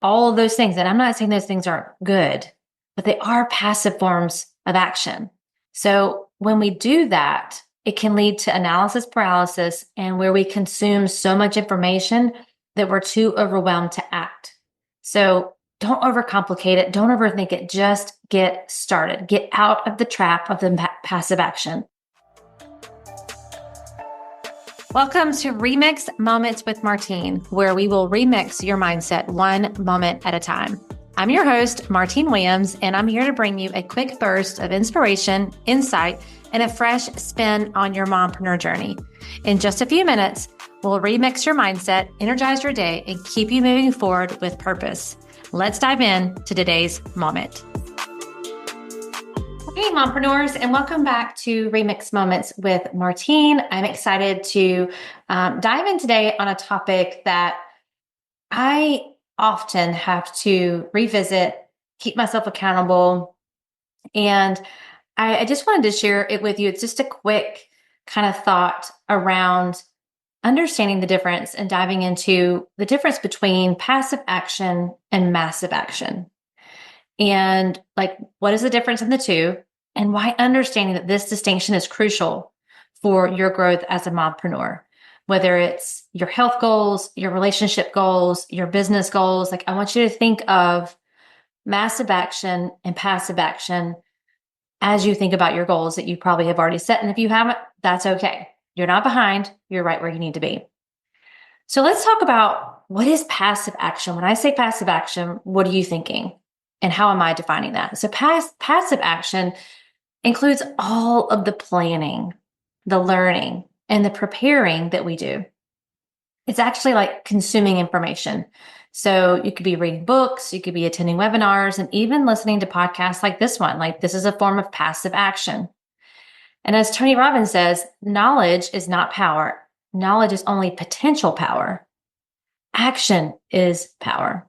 all of those things. And I'm not saying those things aren't good, but they are passive forms of action. So when we do that, it can lead to analysis paralysis and where we consume so much information that we're too overwhelmed to act. So don't overcomplicate it. Don't overthink it. Just get started. Get out of the trap of the passive action. Welcome to Remix Moments with Martine, where we will remix your mindset one moment at a time. I'm your host, Martine Williams, and I'm here to bring you a quick burst of inspiration, insight, and a fresh spin on your mompreneur journey. In just a few minutes, we'll remix your mindset, energize your day, and keep you moving forward with purpose. Let's dive in to today's moment. Hey, mompreneurs, and welcome back to Remix Moments with Martine. I'm excited to dive in today on a topic that I often have to revisit, keep myself accountable, and I just wanted to share it with you. It's just a quick kind of thought around understanding the difference and diving into the difference between passive action and massive action. And what is the difference in the two? And why understanding that this distinction is crucial for your growth as a mompreneur, whether it's your health goals, your relationship goals, your business goals. I want you to think of massive action and passive action as you think about your goals that you probably have already set. And if you haven't, that's okay. You're not behind. You're right where you need to be. So let's talk about what is passive action. When I say passive action, what are you thinking? And how am I defining that? So passive action includes all of the planning, the learning, and the preparing that we do. It's actually like consuming information. So you could be reading books, you could be attending webinars, and even listening to podcasts like this one. This is a form of passive action. And as Tony Robbins says, knowledge is not power. Knowledge is only potential power. Action is power.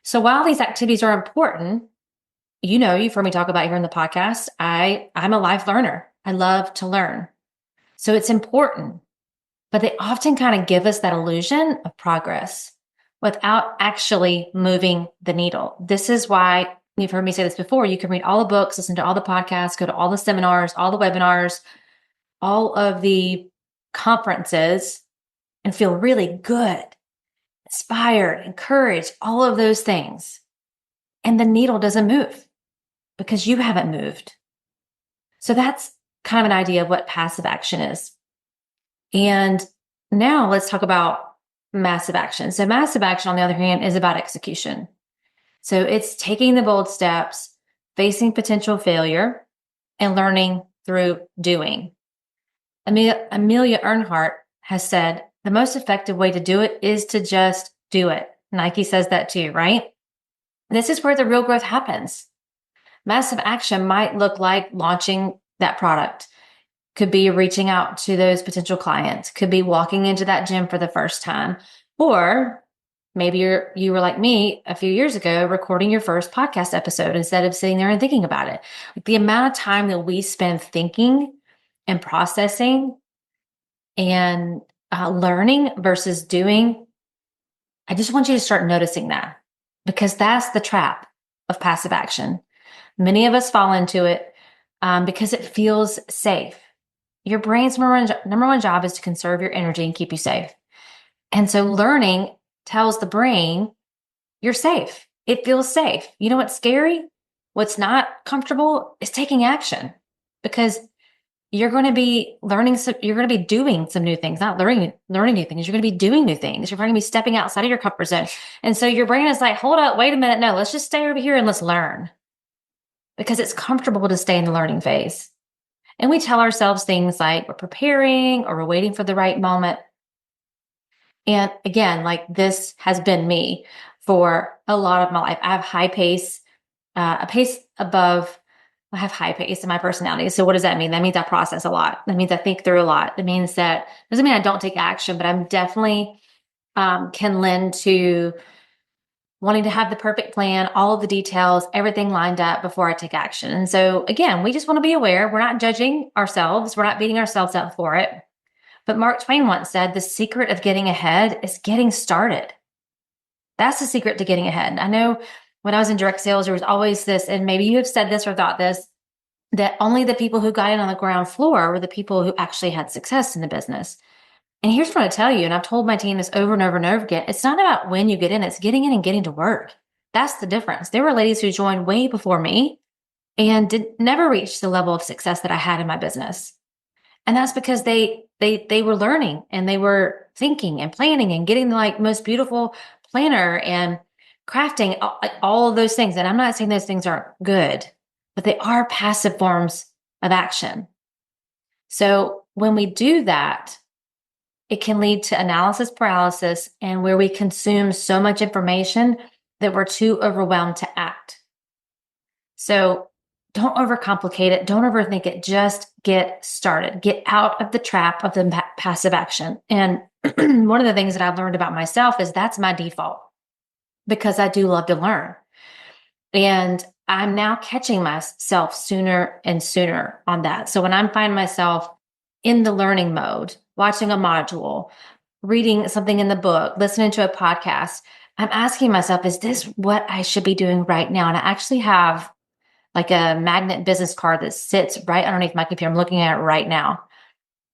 So while these activities are important, you've heard me talk about here in the podcast, I'm a life learner. I love to learn. So it's important, but they often kind of give us that illusion of progress without actually moving the needle. This is why you've heard me say this before. You can read all the books, listen to all the podcasts, go to all the seminars, all the webinars, all of the conferences, and feel really good, inspired, encouraged, all of those things. And the needle doesn't move because you haven't moved. So that's kind of an idea of what passive action is. And now let's talk about massive action. So massive action, on the other hand, is about execution. So it's taking the bold steps, facing potential failure, and learning through doing. Amelia Earhart has said, the most effective way to do it is to just do it. Nike says that too, right? This is where the real growth happens. Massive action might look like launching that product. Could be reaching out to those potential clients. Could be walking into that gym for the first time. Or maybe you were like me a few years ago, recording your first podcast episode instead of sitting there and thinking about it. The amount of time that we spend thinking and processing and learning versus doing, I just want you to start noticing that, because that's the trap of passive action. Many of us fall into it because it feels safe. Your brain's number one job is to conserve your energy and keep you safe. And so learning tells the brain you're safe. It feels safe. You know what's scary? What's not comfortable is taking action, because you're going to be you're going to be doing some new things, not learning new things. You're going to be doing new things. You're going to be stepping outside of your comfort zone. And so your brain is like, hold up, wait a minute. No, let's just stay over here and let's learn, because it's comfortable to stay in the learning phase. And we tell ourselves things like we're preparing or we're waiting for the right moment. And again, this has been me for a lot of my life. I have high pace, a pace above. I have high pace in my personality. So what does that mean? That means I process a lot. That means I think through a lot. It means that doesn't mean I don't take action, but I'm definitely can lend to wanting to have the perfect plan, all of the details, everything lined up before I take action. And so again, we just want to be aware. We're not judging ourselves. We're not beating ourselves up for it. But Mark Twain once said, the secret of getting ahead is getting started. That's the secret to getting ahead. I know when I was in direct sales, there was always this, and maybe you have said this or thought this, that only the people who got in on the ground floor were the people who actually had success in the business. And here's what I tell you, and I've told my team this over and over and over again. It's not about when you get in, it's getting in and getting to work. That's the difference. There were ladies who joined way before me and never reached the level of success that I had in my business. And that's because they were learning and they were thinking and planning and getting the like most beautiful planner and crafting all of those things. And I'm not saying those things aren't good, but they are passive forms of action. So when we do that, it can lead to analysis paralysis and where we consume so much information that we're too overwhelmed to act. So don't overcomplicate it. Don't overthink it. Just get started. Get out of the trap of the passive action. And one of the things that I've learned about myself is that's my default because I do love to learn. And I'm now catching myself sooner and sooner on that. So when I find myself in the learning mode, watching a module, reading something in the book, listening to a podcast, I'm asking myself, is this what I should be doing right now? And I actually have like a magnet business card that sits right underneath my computer. I'm looking at it right now.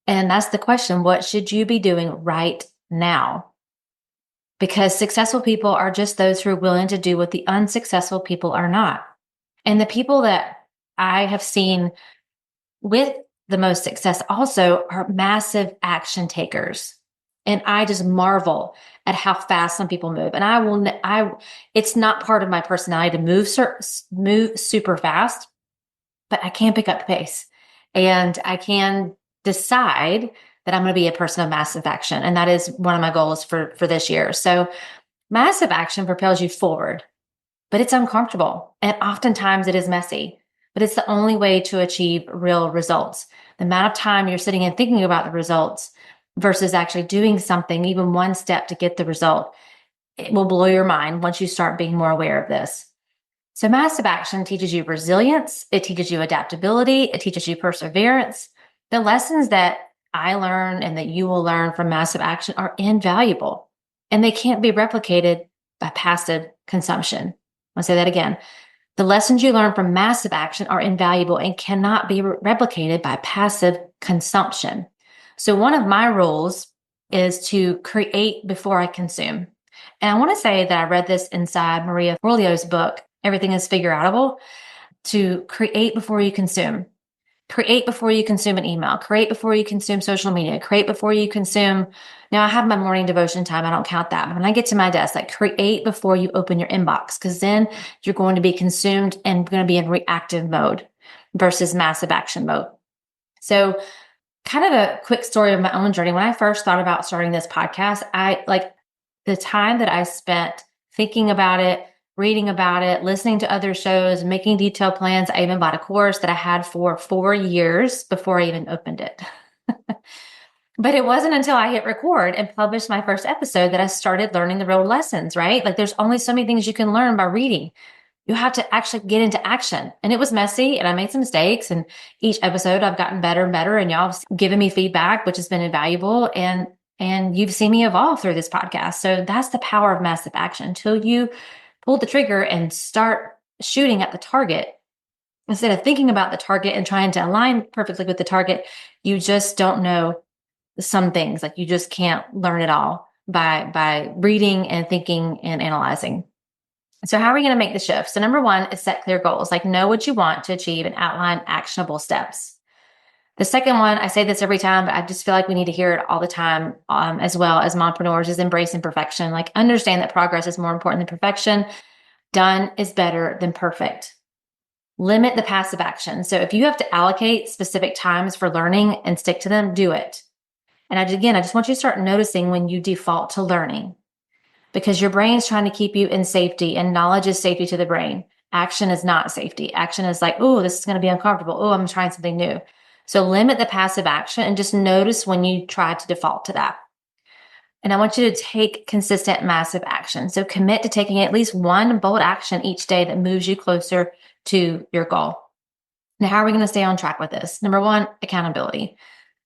And that's the question. What should you be doing right now? Because successful people are just those who are willing to do what the unsuccessful people are not. And the people that I have seen with the most success also are massive action takers. And I just marvel at how fast some people move. And it's not part of my personality to move super fast, but I can pick up the pace and I can decide that I'm going to be a person of massive action. And that is one of my goals for this year. So massive action propels you forward, but it's uncomfortable. And oftentimes it is messy, but it's the only way to achieve real results. The amount of time you're sitting and thinking about the results versus actually doing something, even one step to get the result, it will blow your mind once you start being more aware of this. So massive action teaches you resilience. It teaches you adaptability. It teaches you perseverance. The lessons that I learned and that you will learn from massive action are invaluable, and they can't be replicated by passive consumption. I'll say that again. The lessons you learn from massive action are invaluable and cannot be replicated by passive consumption. So one of my rules is to create before I consume. And I want to say that I read this inside Maria Forleo's book, Everything is Figure Outable, to create before you consume. Create before you consume an email. Create before you consume social media. Create before you consume. Now I have my morning devotion time. I don't count that. But when I get to my desk, like create before you open your inbox, because then you're going to be consumed and going to be in reactive mode versus massive action mode. So kind of a quick story of my own journey. When I first thought about starting this podcast, I like the time that I spent thinking about it, reading about it, listening to other shows, making detailed plans. I even bought a course that I had for 4 years before I even opened it. But it wasn't until I hit record and published my first episode that I started learning the real lessons, right? Like there's only so many things you can learn by reading. You have to actually get into action. And it was messy and I made some mistakes. And each episode I've gotten better and better. And y'all have given me feedback, which has been invaluable. And you've seen me evolve through this podcast. So that's the power of massive action. Until you pull the trigger and start shooting at the target, instead of thinking about the target and trying to align perfectly with the target, you just don't know some things. Like you just can't learn it all by reading and thinking and analyzing. So how are we going to make the shift? So number one is set clear goals, like know what you want to achieve and outline actionable steps. The second one, I say this every time, but I just feel like we need to hear it all the time, as well as mompreneurs, is embrace imperfection. Like understand that progress is more important than perfection. Done is better than perfect. Limit the passive action. So if you have to allocate specific times for learning and stick to them, do it. And I just want you to start noticing when you default to learning, because your brain's trying to keep you in safety, and knowledge is safety to the brain. Action is not safety. Action is like, oh, this is going to be uncomfortable. Oh, I'm trying something new. So limit the passive action and just notice when you try to default to that. And I want you to take consistent, massive action. So commit to taking at least one bold action each day that moves you closer to your goal. Now, how are we going to stay on track with this? Number one, accountability.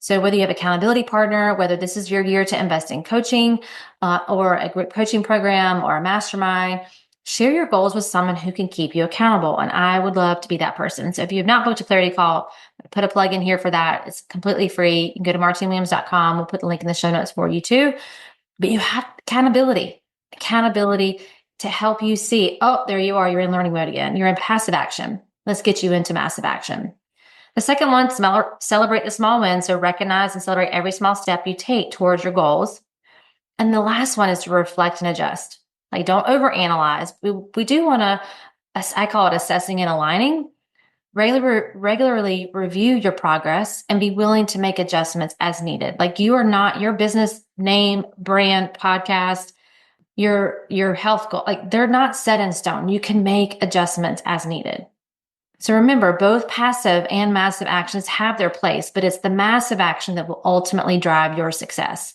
So whether you have an accountability partner, whether this is your year to invest in coaching or a group coaching program or a mastermind, share your goals with someone who can keep you accountable. And I would love to be that person. So if you have not booked a clarity call, put a plug in here for that. It's completely free. You can go to martinewilliams.com. We'll put the link in the show notes for you too. But you have accountability to help you see, oh, there you are. You're in learning mode again. You're in passive action. Let's get you into massive action. The second one, celebrate the small wins. So recognize and celebrate every small step you take towards your goals. And the last one is to reflect and adjust. Like, don't overanalyze. We do want to, I call it assessing and aligning. Regularly review your progress and be willing to make adjustments as needed. Like, you are not your business name, brand, podcast, your health goal. Like, they're not set in stone. You can make adjustments as needed. So remember, both passive and massive actions have their place, but it's the massive action that will ultimately drive your success.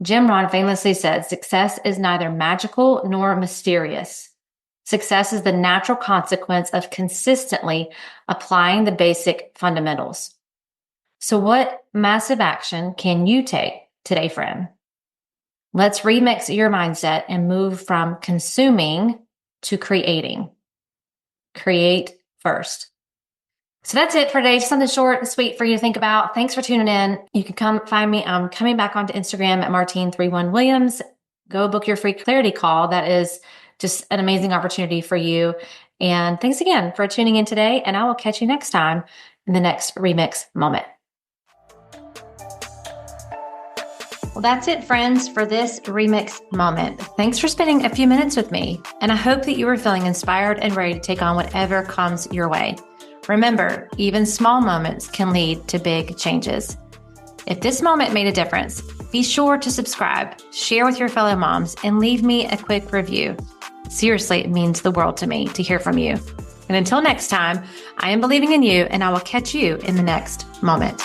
Jim Rohn famously said, success is neither magical nor mysterious. Success is the natural consequence of consistently applying the basic fundamentals. So what massive action can you take today, friend? Let's remix your mindset and move from consuming to creating. Create first. So that's it for today. Just something short and sweet for you to think about. Thanks for tuning in. You can come find me. I'm coming back onto Instagram at Martine31Williams. Go book your free clarity call. That is just an amazing opportunity for you. And thanks again for tuning in today. And I will catch you next time in the next Remix Moment. Well, that's it, friends, for this Remix Moment. Thanks for spending a few minutes with me. And I hope that you are feeling inspired and ready to take on whatever comes your way. Remember, even small moments can lead to big changes. If this moment made a difference, be sure to subscribe, share with your fellow moms, and leave me a quick review. Seriously, it means the world to me to hear from you. And until next time, I am believing in you, and I will catch you in the next moment.